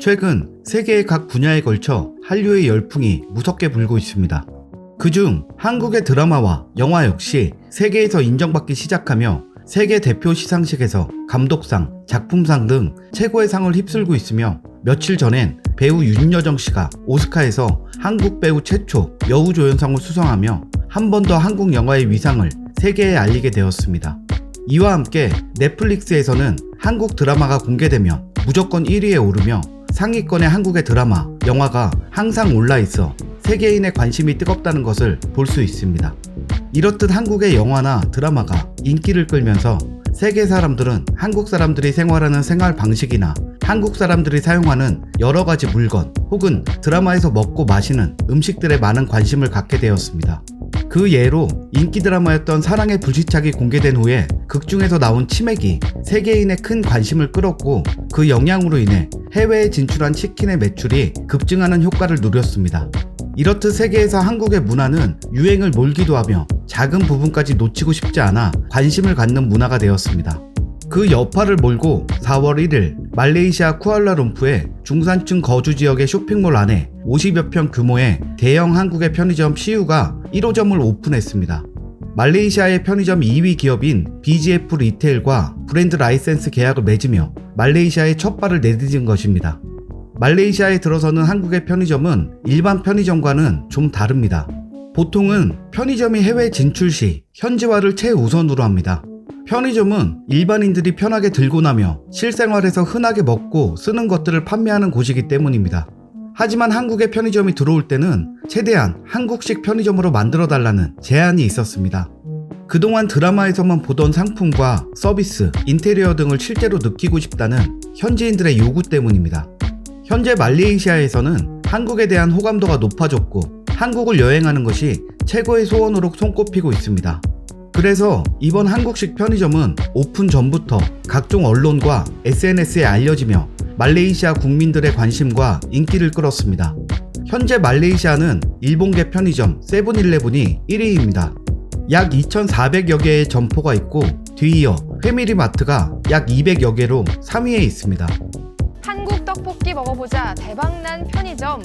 최근 세계의 각 분야에 걸쳐 한류의 열풍이 무섭게 불고 있습니다. 그중 한국의 드라마와 영화 역시 세계에서 인정받기 시작하며 세계 대표 시상식에서 감독상, 작품상 등 최고의 상을 휩쓸고 있으며 며칠 전엔 배우 윤여정 씨가 오스카에서 한국 배우 최초 여우조연상을 수상하며 한 번 더 한국 영화의 위상을 세계에 알리게 되었습니다. 이와 함께 넷플릭스에서는 한국 드라마가 공개되면 무조건 1위에 오르며 상위권의 한국의 드라마, 영화가 항상 올라있어 세계인의 관심이 뜨겁다는 것을 볼 수 있습니다. 이렇듯 한국의 영화나 드라마가 인기를 끌면서 세계 사람들은 한국 사람들이 생활하는 생활 방식이나 한국 사람들이 사용하는 여러 가지 물건 혹은 드라마에서 먹고 마시는 음식들에 많은 관심을 갖게 되었습니다. 그 예로 인기 드라마였던 사랑의 불시착이 공개된 후에 극중에서 나온 치맥이 세계인의 큰 관심을 끌었고 그 영향으로 인해 해외에 진출한 치킨의 매출이 급증하는 효과를 누렸습니다. 이렇듯 세계에서 한국의 문화는 유행을 몰기도 하며 작은 부분까지 놓치고 싶지 않아 관심을 갖는 문화가 되었습니다. 그 여파를 몰고 4월 1일 말레이시아 쿠알라룸푸르의 중산층 거주 지역의 쇼핑몰 안에 50여 평 규모의 대형 한국의 편의점 CU가 1호점을 오픈했습니다. 말레이시아의 편의점 2위 기업인 BGF 리테일과 브랜드 라이센스 계약을 맺으며 말레이시아의 첫 발을 내딛은 것입니다. 말레이시아에 들어서는 한국의 편의점은 일반 편의점과는 좀 다릅니다. 보통은 편의점이 해외 진출 시 현지화를 최우선으로 합니다. 편의점은 일반인들이 편하게 들고 나며 실생활에서 흔하게 먹고 쓰는 것들을 판매하는 곳이기 때문입니다. 하지만 한국의 편의점이 들어올 때는 최대한 한국식 편의점으로 만들어달라는 제안이 있었습니다. 그동안 드라마에서만 보던 상품과 서비스, 인테리어 등을 실제로 느끼고 싶다는 현지인들의 요구 때문입니다. 현재 말레이시아에서는 한국에 대한 호감도가 높아졌고 한국을 여행하는 것이 최고의 소원으로 손꼽히고 있습니다. 그래서 이번 한국식 편의점은 오픈 전부터 각종 언론과 SNS에 알려지며 말레이시아 국민들의 관심과 인기를 끌었습니다. 현재 말레이시아는 일본계 편의점 세븐일레븐이 1위입니다. 약 2,400여 개의 점포가 있고 뒤이어 패밀리마트가 약 200여 개로 3위에 있습니다. 한국 떡볶이 먹어보자 대박난 편의점.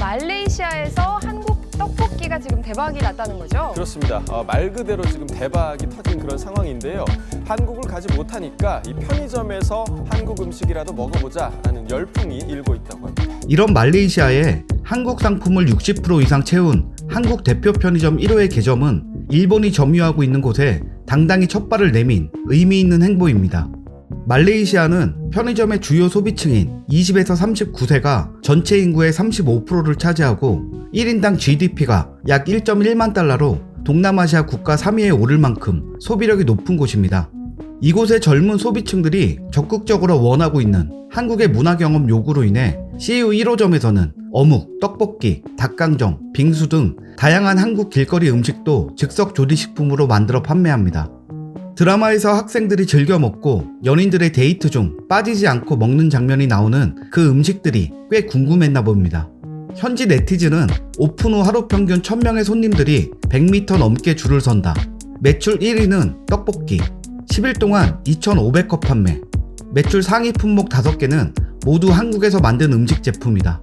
말레이시아에서 한국 떡볶이가 지금 대박이 났다는 거죠? 그렇습니다. 말 그대로 지금 대박이 터진 그런 상황인데요. 한국을 가지 못하니까 이 편의점에서 한국 음식이라도 먹어보자라는 열풍이 일고 있다고 합니다. 이런 말레이시아에 한국 상품을 60% 이상 채운 한국 대표 편의점 1호의 개점은 일본이 점유하고 있는 곳에 당당히 첫 발을 내민 의미 있는 행보입니다. 말레이시아는 편의점의 주요 소비층인 20에서 39세가 전체 인구의 35%를 차지하고 1인당 GDP가 약 1.1만 달러로 동남아시아 국가 3위에 오를 만큼 소비력이 높은 곳입니다. 이곳의 젊은 소비층들이 적극적으로 원하고 있는 한국의 문화 경험 요구로 인해 CU 1호점에서는 어묵, 떡볶이, 닭강정, 빙수 등 다양한 한국 길거리 음식도 즉석 조리식품으로 만들어 판매합니다. 드라마에서 학생들이 즐겨 먹고 연인들의 데이트 중 빠지지 않고 먹는 장면이 나오는 그 음식들이 꽤 궁금했나 봅니다. 현지 네티즌은 오픈 후 하루 평균 1000명의 손님들이 100m 넘게 줄을 선다. 매출 1위는 떡볶이, 10일 동안 2,500컵 판매. 매출 상위 품목 5개는 모두 한국에서 만든 음식 제품이다.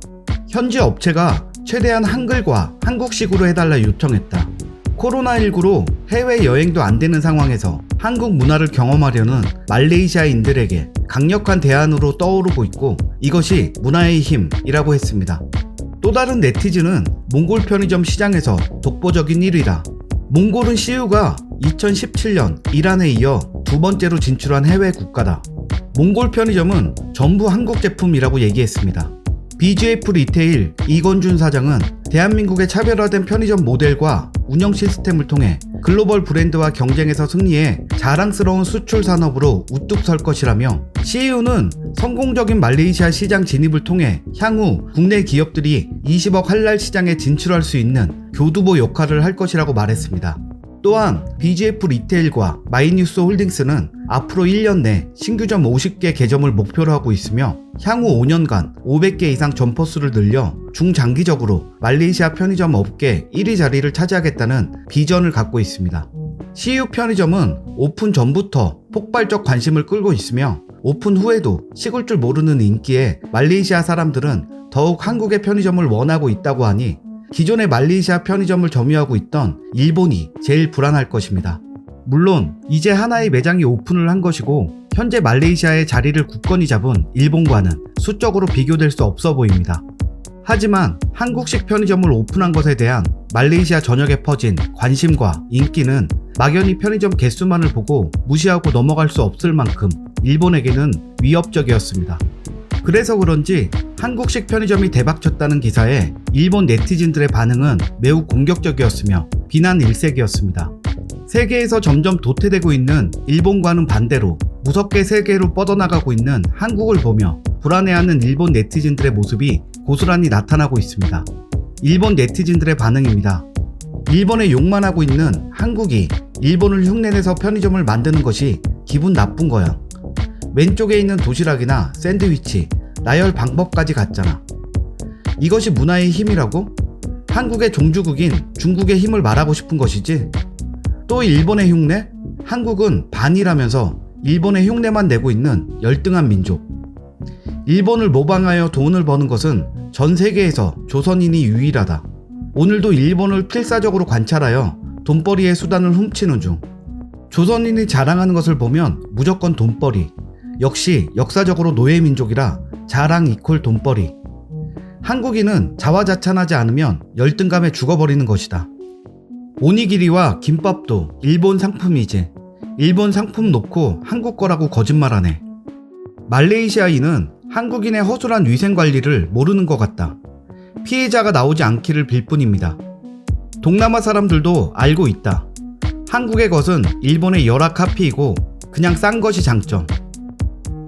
현지 업체가 최대한 한글과 한국식으로 해달라 요청했다. 코로나19로 해외여행도 안 되는 상황에서 한국 문화를 경험하려는 말레이시아인들에게 강력한 대안으로 떠오르고 있고 이것이 문화의 힘이라고 했습니다. 또 다른 네티즌은 몽골 편의점 시장에서 독보적인 1위다. 몽골은 CU가 2017년 이란에 이어 두 번째로 진출한 해외 국가다. 몽골 편의점은 전부 한국 제품이라고 얘기했습니다. BGF 리테일 이건준 사장은 대한민국의 차별화된 편의점 모델과 운영 시스템을 통해 글로벌 브랜드와 경쟁에서 승리해 자랑스러운 수출 산업으로 우뚝 설 것이라며 CU는 성공적인 말레이시아 시장 진입을 통해 향후 국내 기업들이 20억 할랄 시장에 진출할 수 있는 교두보 역할을 할 것이라고 말했습니다. 또한 BGF 리테일과 마이뉴스 홀딩스는 앞으로 1년 내 신규점 50개 개점을 목표로 하고 있으며 향후 5년간 500개 이상 점포수를 늘려 중장기적으로 말레이시아 편의점 업계 1위 자리를 차지하겠다는 비전을 갖고 있습니다. CU 편의점은 오픈 전부터 폭발적 관심을 끌고 있으며 오픈 후에도 식을 줄 모르는 인기에 말레이시아 사람들은 더욱 한국의 편의점을 원하고 있다고 하니 기존의 말레이시아 편의점을 점유하고 있던 일본이 제일 불안할 것입니다. 물론 이제 하나의 매장이 오픈을 한 것이고 현재 말레이시아의 자리를 굳건히 잡은 일본과는 수적으로 비교될 수 없어 보입니다. 하지만 한국식 편의점을 오픈한 것에 대한 말레이시아 전역에 퍼진 관심과 인기는 막연히 편의점 개수만을 보고 무시하고 넘어갈 수 없을 만큼 일본에게는 위협적이었습니다. 그래서 그런지 한국식 편의점이 대박쳤다는 기사에 일본 네티즌들의 반응은 매우 공격적이었으며 비난 일색이었습니다. 세계에서 점점 도태되고 있는 일본과는 반대로 무섭게 세계로 뻗어나가고 있는 한국을 보며 불안해하는 일본 네티즌들의 모습이 고스란히 나타나고 있습니다. 일본 네티즌들의 반응입니다. 일본에 욕만 하고 있는 한국이 일본을 흉내내서 편의점을 만드는 것이 기분 나쁜 거야. 왼쪽에 있는 도시락이나 샌드위치, 나열 방법까지 같잖아. 이것이 문화의 힘이라고? 한국의 종주국인 중국의 힘을 말하고 싶은 것이지? 또 일본의 흉내? 한국은 반이라면서 일본의 흉내만 내고 있는 열등한 민족. 일본을 모방하여 돈을 버는 것은 전 세계에서 조선인이 유일하다. 오늘도 일본을 필사적으로 관찰하여 돈벌이의 수단을 훔치는 중. 조선인이 자랑하는 것을 보면 무조건 돈벌이. 역시 역사적으로 노예민족이라 자랑 이퀄 돈벌이. 한국인은 자화자찬하지 않으면 열등감에 죽어버리는 것이다. 오니기리와 김밥도 일본 상품이지. 일본 상품 놓고 한국 거라고 거짓말하네. 말레이시아인은 한국인의 허술한 위생관리를 모르는 것 같다. 피해자가 나오지 않기를 빌 뿐입니다. 동남아 사람들도 알고 있다. 한국의 것은 일본의 열악 하피이고 그냥 싼 것이 장점.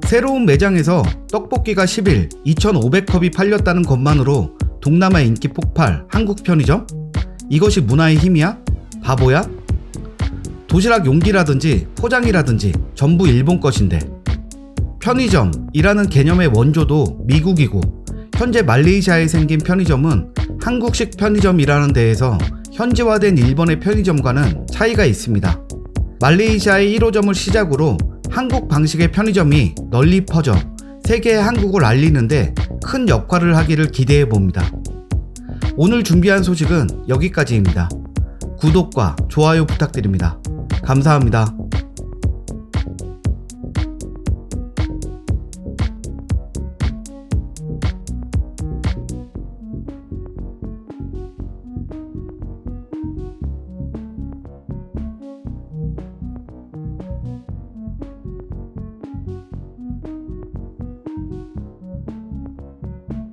새로운 매장에서 떡볶이가 10일 2,500컵이 팔렸다는 것만으로 동남아 인기 폭발 한국 편의점? 이것이 문화의 힘이야? 바보야? 도시락 용기라든지 포장이라든지 전부 일본 것인데. 편의점이라는 개념의 원조도 미국이고 현재 말레이시아에 생긴 편의점은 한국식 편의점이라는 데에서 현지화된 일본의 편의점과는 차이가 있습니다. 말레이시아의 1호점을 시작으로 한국 방식의 편의점이 널리 퍼져 세계의 한국을 알리는데 큰 역할을 하기를 기대해 봅니다. 오늘 준비한 소식은 여기까지입니다. 구독과 좋아요 부탁드립니다. 감사합니다.